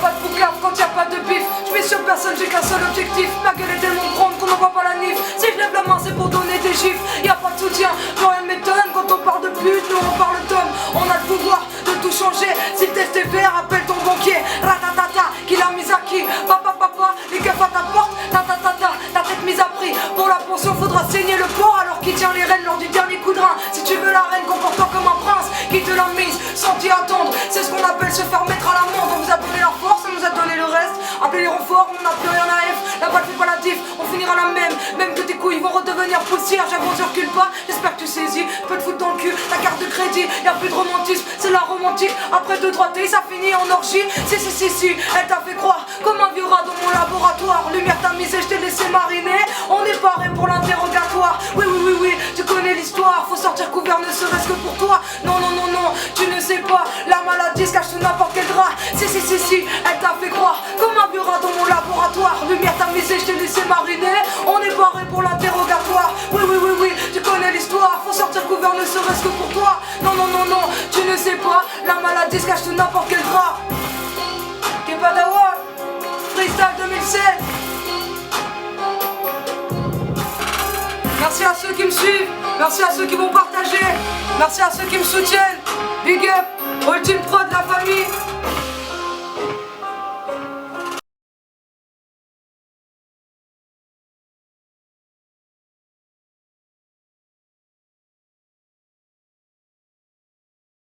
pas de boucave quand y a pas de bif. Je mets sur personne, j'ai qu'un seul objectif. Ma gueule est tellement grande qu'on n'en voit pas la nif. Si je lève la main c'est pour donner des chiffres. Y a pas de soutien, quand rien ne m'étonne. Quand on parle de pute, nous on parle d'homme. On a le pouvoir de tout changer. Si le test est vert, appelle ton banquier. Ratatata, qui l'a mise à qui? Papa, les keufs à ta porte. Tatatata, ta tête mise à prix. Pour la pension faudra saigner le port. Alors qui tient les rênes lors du dernier coup de rein? Si tu veux la reine, comporte-toi comme un prince. Qui te l'a mise sans t'y attendre. C'est ce qu'on appelle se faire mettre à l'amende. On vous a donné la force, on nous a donné le reste. Appelez les renforts, on n'a plus rien à F. La balle fait pas la diff, on finira la même. Même que tes couilles vont redevenir poussière. J'avoue, je recule pas, j'espère que tu saisis. Je peux te foutre dans le cul, ta carte de crédit. Y'a plus de romantisme, c'est la romantique. Après 2-3 thés, ça finit en orgie. Si, elle t'a fait croire comme un vieux rat dans mon laboratoire. Lumière t'a misé, je t'ai laissé mariner. On est paré pour l'interrogatoire. Oui, tu connais l'histoire. Faut sortir couvert ne serait-ce que pour toi. Non, tu ne sais pas. La maladie se cache sous n'importe quel drap. Si, elle t'a fait croire comme un vieux rat dans mon laboratoire. Lumière t'a misé, je t'ai laissé mariner. On est paré pour l'interrogatoire. Oui, tu connais l'histoire. Faut sortir couvert ne serait-ce que pour toi. Non, tu ne sais pas. La maladie se cache sous n'importe quel drap. Kebadawa, Freestyle 2007. Merci à ceux qui me suivent, merci à ceux qui vont partager, merci à ceux qui me soutiennent. Big up, Ultime Prod, la famille.